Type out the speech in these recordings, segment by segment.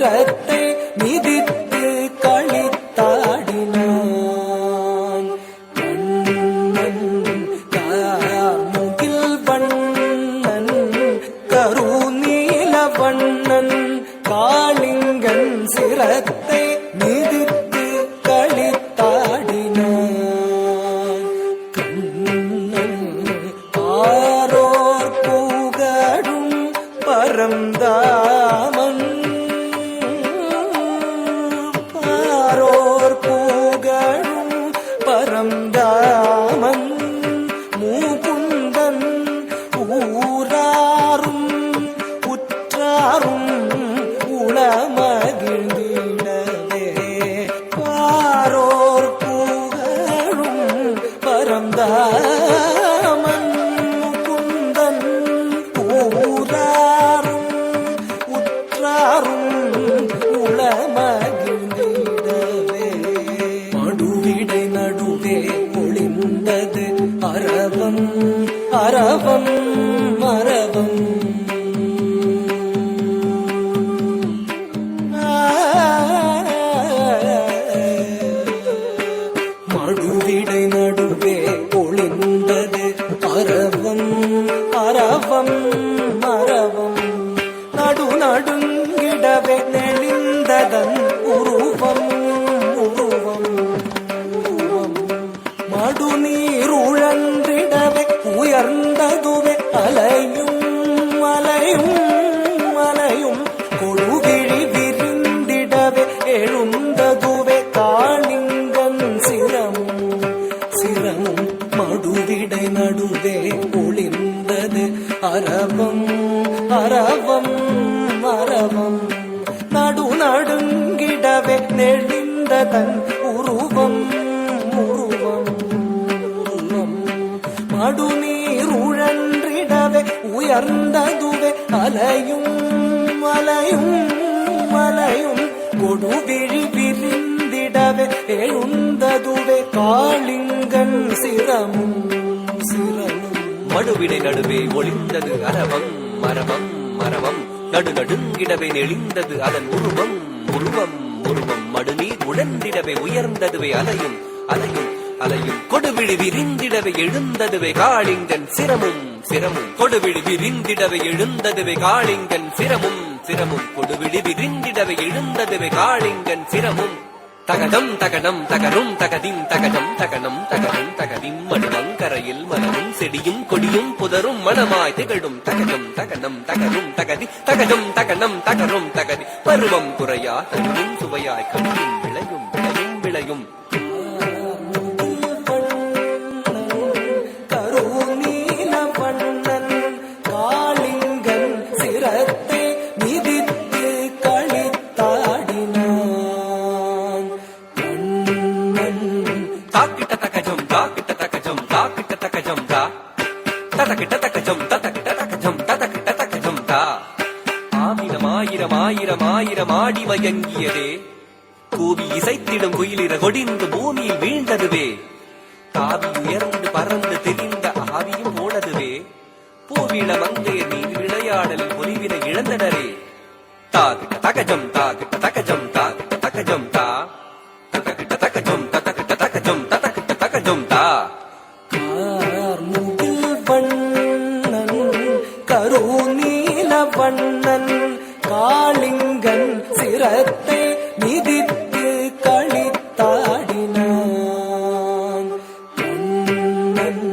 சிரத்தை மிதித்து களித்தாடினான். கண்ணன் கார்முகில் வண்ணன் கருநீல வண்ணன் காளிங்கன் சிரத்தை மிதித்து களித்தாடினான். கண்ணன் ஆரோர் புகழும் பரந்தாமன் ஆரோர் புகழும் பரந்தாமன் மூகுந்தன் ஊராரும் உற்றாரும் உளமகிழ்ந்திடவே பாரோர் புகழும் பரந்தாமன் முகுந்தன் ஊராரும் உற்றாரும் உளமகிழ்ந்திடவே மடுவிடை நடுவே ஒளிந்தது அரவம் அரவம் அரவம். மடுவிடை நடுவே ஒளிந்தது அரவம் அரவம் அரவம். நடுநடுங்கிடவே நெளிந்ததன் உருவம் உருவம் உருவம். மடுநீருழன்றிடவே உயர்ந்ததுவே அலையும் அலையும் அலையும். கொழுவிழி விரிந்திடவே எழுந்ததுவே காளிங்கன் சிரமும் சிரமும். மடுவிடை நடுவே ஒளிந்தது அரவம் அரவம் அரவம். நடுநடுங்கிடவே நெளிந்ததன் உருவம் உருவம் உருவம். மடுநீருழன்றிடவே உயர்ந்ததுவே அலையும் அலையும் அலையும். கொடுவிழி விரிந்திடவே எழுந்ததுவே காளிங்கன் சிரமும் சிரமும். மடுவிடை நடுவே ஒளிந்தது அரவம் மரவம் மரவம். நடுநடுங்கிடவே நெளிந்தது அதன் உருவம் உருவம் உருவம். மடுநீர் உழந்திடவே உயர்ந்ததுவே அலையும் அலையும் அலையும். கொடுவிழி விரிந்திடவே எழுந்ததுவே காளிங்கன் சிரமும் சிரமும். கொடுவிழி விரிந்திடவே எழுந்ததுவே காளிங்கன் சிரமும் சிரமும். கொடுவிழி விரிந்திடவே எழுந்ததுவே காளிங்கன் சிரமும். தகதம் தகனம் தகரும் தகதிம் தகதம் தகனம் தகரும் தகதிம். மடுவங்கரையில் மலரும் செடியும் கொடியும் புதரும் மணமாய் திகழும் தகதம் தகனம் தகரும் தகதி தகதம் தகனம் தகரும் தகதி. பருவம் குறையா தருவும் சுவையாய் கண்ணும் விளையும் விளையும் விளையும். கருநீல வண்ணன் காளிங்கன் சிரத்தை மிதித்து களித்தாடினான். கண்ணன் தாக்கிட்ட தகஜம் தாக்கிட்ட தகஜம் தாக்கிட்ட தகஜம் தா ததக்கிட்ட தகஜம் ததக்கிட்ட தகஜம் ததக்கிட்ட தகஜம் தா. ஆயிரம் ஆயிரம் ஆயிரம் ஆயிரம் ஆடி மயங்கியதே. கூவி இசைத்திடும் குயிலிற கொடிந்து பூமியில் வீழ்ந்ததுவே. தாவி உயர்ந்து பறந்து தெரிந்த ஆவியும் போனதுவே. பூவிள மங்கையர் மீது விளையாடலில் ஒலிவினை இழந்தனரே. தாக்கிட்ட தகஜம் தாக்கிட்ட தகஜம் தாக்கிட்ட தகஜம் தா ததக்கிட்ட தகஜம் ததக்கிட்ட தகஜம் ததக்கிட்ட தகஜம் தா. கார்முகில் வண்ணன் கருநீல வண்ணன் காளிங்கன் சிரத்தை மிதித்து களித்தாடினான். கண்ணன்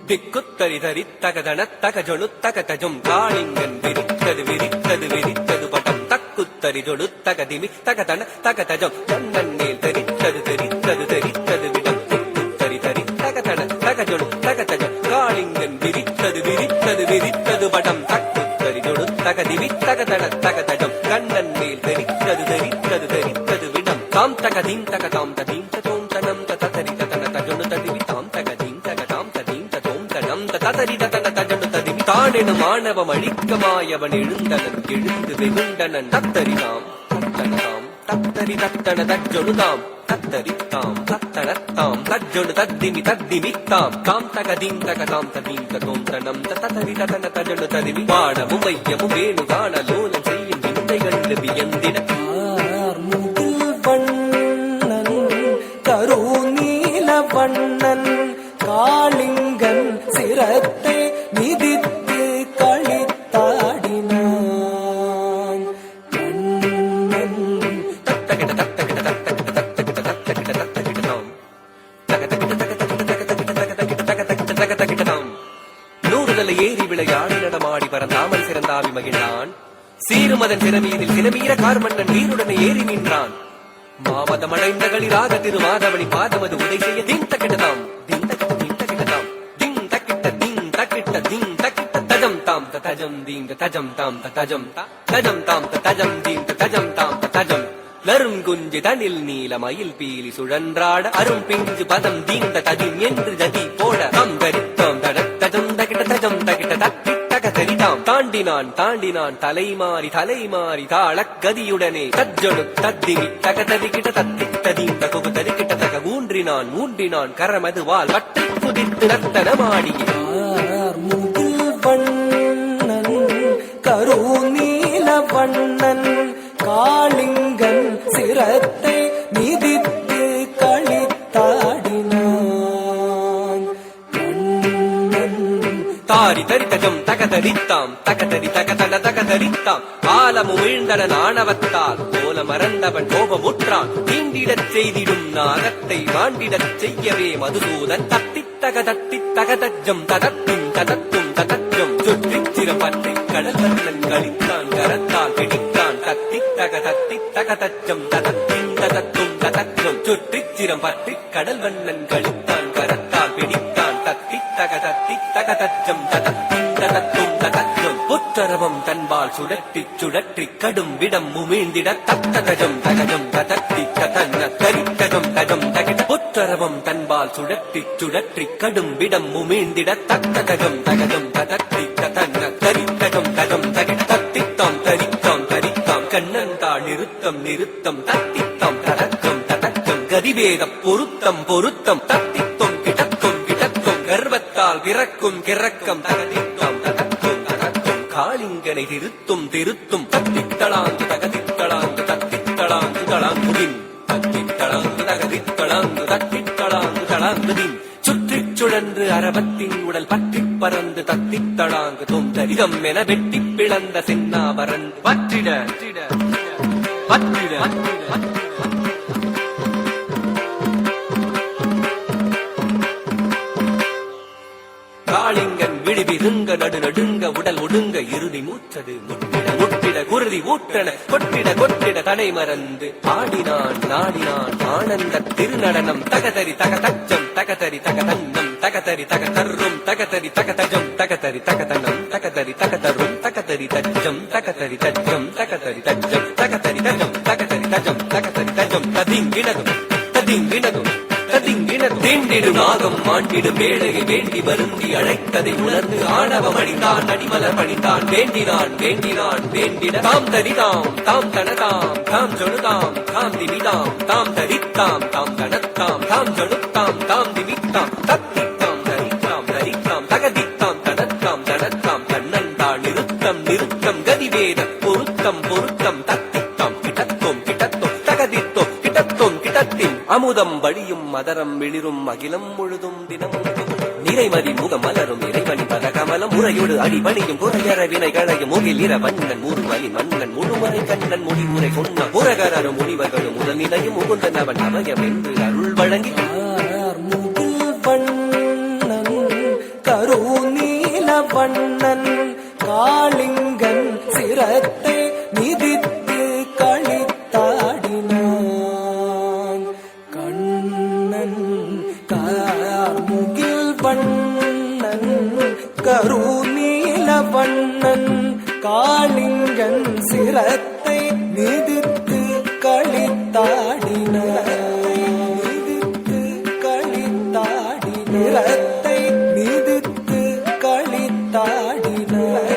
திக்குத்தரி தரித்தகதன தகஜொழு தகதஜம். காளிங்கன் விரித்தது விரித்தது விரித்தது பட்டம். தக்குத்தரி ஜொழு தகதிமி தகதன தகதஜம். கண்ணன் மேல் தெரித்தது தெரித்தது தெரித்தது விடம். திக்குத்தரி தரி தகதன தகஜொழு தகதஜம். காளிங்கன் விரித்தது விரித்தது விரித்தது பட்டம். தக்குத்தரி ஜொழு தகதிமி தகதன தகதஜம். கண்ணன் மேல் தெரித்தது தெரித்தது தெரித்தது விடம். தாம் தகதீம் தகதாம் ததீம் ததோம் தனம் ததரி ததன தஜொழு ததிமி தாம் தகதீம் தகதாம் ததீம் ததோம் தனம் ததரி ததன தஜொழு ததிமி. தானெனும் ஆணவம் அழிக்கமாயவன் எழுந்தனன் எழுந்து வெகுண்டனன். தத்தரிதாம் தத்தனதாம் தத்தரி தத்தன தஜொழுதாம் தத்தரித்தாம் தத்தனத்தாம் தஜொழு தத்திமி தத்திமித்தாம். தாம் தகதீம் தகதாம் ததீம் ததோம் தனம் ததரி ததன தஜொழு ததிமி. பாடமும் மையமும் வேணு காண லோலம் செய்யும் விந்தைகள் வியந்திட. உலாவி மகிழ்ந்தான். சீருமதன் சிறமீதில் சிறமீர கார்மன்னன் நீருடனே ஏறி நின்றான். மாமதம் அடைந்த களிராக திருமாதவனி பாதமது உதை செய்ய தின் தக்கிட்டதாம் தின் தக்கிட்ட தின் தக்கிட்டதாம் தின் தக்கிட்ட தின் தக்கிட்ட தின் தக்கிட்ட தஜம் தாம் தஜம் தீம் தஜம் தாம் தஜம் தஜம் தாம் தஜம் தீம் தஜம் தாம் தஜம் நறுங்குஞ்சு தனில் நீல மயில் பீலி சுழன்றாட அரும் பிஞ்சு பதம் தீந்த ததிம் என்று ஜதி போட தம் தரித்தோம் தஜம் தகிட்ட தஜம் தகிட்ட தத்தி தக தரிதாம் தாண்டினான் தாண்டினான் தலைமாறி தலைமாறி தாளக் கதியுடனே தஜ்ஜொடு தத்திமி தக ததிகிட்ட தத்தி ததீம் தகுபு தரிக்கிட்ட தக ஊன்றினான் ஊன்றினான் கரமது வால் வட்டை குதித்து நர்த்தனமாடி முகில் வண்ணன் கருநீல வண்ணன் காளிங்கன் சிரத்தை மிதித்து களித்தாடினான். தாரி தரி தஜம் தகதரித்தாம் தகதரி தகதன தகதரித்தாம் ஆலமு வீழ்ந்தன ஆணவத்தால் போல மறந்தவன் கோபமுற்றான். தீண்டிடச் செய்திடும் நாகத்தை மாண்டிடச் செய்யவே மதுசூதன் தத்தித்தக தத்தித்தக தஜம் ததத்தும் ததத்தும் ததஜம் சுற்றிச் சிரமத்தை கடல் வண்ணன் கழித்தான் கரத்தால் பிடித்தான் தத்தித்தக தத்தித்தக தஜம் ததத்தின் ததத்தும் ததஜம் சுற்றிச் சிரமத்தை கடல் வண்ணன் கழித்தான் கரத்தால் பிடித்தான் தத்தித்தக தத்தித்தக தஜம் ததத்தின் ததத்தும் ததஜம் புற்றரவம் தன்பால் சுழற்றிச் சுழற்றிக் கடும் விடம் முமீழ்ந்திட தத்ததஜம் தகஜம் ததத்தி ததன்ன கரித்தஜம் தஜம் தகிட புற்றரவம் தன்பால் சுழற்றிச் சுழற்றிக் கடும் விடம் முமீழ்ந்திட தத்ததஜம் தகஜம் ததத்தி ததன்ன கரித்தஜம் தஜம் தகிட தத்தித்தாம் தரித்தாம் தரித்தாம் கண்ணன்தாள் நிறுத்தம் நிறுத்தம் தத்தித்தாம் ததஜம் ததஜம் கதிவேத பொருத்தம் பொருத்தம் தத்தித்தொம் கிடத்தொம் கிடத்தொம் கர்வத்தால் விறக்கும் கிறக்கம் தகதித்தாம் ததஜம் ததஜம் காளிங்கனை திருத்தும் திருத்தும் தத்தித்தளாங்கு தகதித்தளாங்கு தத்தித்தளாங்கு தளாங்குதின் தத்தித்தளாங்கு தகதித்தளாங்கு தத்தித்தளாங்கு தளாங்குதின் சுற்றிச் சுழன்று அரபத்தின் உடல் பற்றிப் பறந்து தத்தித்தளாங்கு தொந்தரிதம் என வெட்டிப் பிளந்த சென்னாபரன் வற்றிட வற்றிட காளிங்கன் விழிவிருங்க நடு நடுங்க உடல் ஒடுங்க இறுதி மூச்சது முட்டிட முட்டிட குருதி ஊற்றன கொட்டிட கொட்டிட தனை மறந்து ஆடினான் நாடினான் ஆனந்த திருநடனம் தகதரி தக தச்சம் தகதரி தக தன்னம் தகதரி தக தர்ரும் தகதரி தக தஜம் தகதரி தக தன்னம் தகதரி தக தர்ரும் தகதரி தஜம் தகதரி தஜம் தகதரி தஜம் தகதரி தஜம் தகதரி தஜம் தகதரி தஜம் ததிங்கினதும் ததிங்கினதும் தீண்டிடும் நாகம் மாண்டிடும் வேளையை வேண்டி வருந்தி அழைத்ததை உணர்ந்து ஆணவம் அணிந்தான் அடிமலர் பணிந்தான் வேண்டினான் வேண்டினான் வேண்டிட தாம் தரிதாம் தாம் தனதாம் தாம் சொலுதாம் தாம் திமிதாம் தாம் தரித்தாம் தாம் தனத்தாம் தாம் சொலுத்தாம் தாம் திமித்தாம் தத்தித்தாம் தரித்தாம் தரித்தாம் தகதித்தாம் தனத்தாம் தனத்தாம் கண்ணன்தாள் நிறுத்தம் நிறுத்தம் கதிவேத பொருத்தம் பொருத்தம் தத்தித்தாம் கிடத்தோம் கிடத்தோம் தகதித்தோம் கிடத்தோம் கிடத்தின் அமுதம் வழியும் மதரம் விளிரும் அகிலம் முழுதும் தினம் நிறைமதி முகம் மலரும் இறைவனி பதகமலம் முறையோடு அடிபணியும் குறையற வினைகளையும் முகில் இர வண்ணன் முருமலி மன்னன் முழுமறை கண்ணன் முடிவுரை சொன்ன புறகரும் முனிவர்களும் முதல் நிலையும் முகுந்தன் அவன் அவயம் என்று அருள் வழங்கி முகில் வண்ணன் கருநீல வண்ணன் காளிங்கன் சிரத்தை மிதித்து களித்தாடினான். கண்ணன் முகில் வண்ணன் கருநீல வண்ணன் காளிங்கன் சிரத்தை மிதித்து களித்தாடினான். மிதித்து களித்தாடினான். மிதித்து களித்தாடினான்.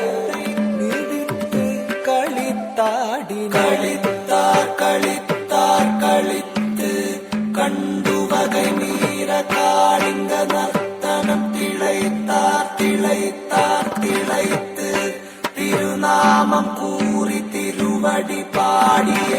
மிதித்து களித்தாடினான். களித்தார் களித்தார் களித்து கண்டு வகை மீற காளிங்க நர்த்தனம் திளைத்தார் திளைத்தார் திளைத்து திருநாமம் கூறி திருவடி பாடிய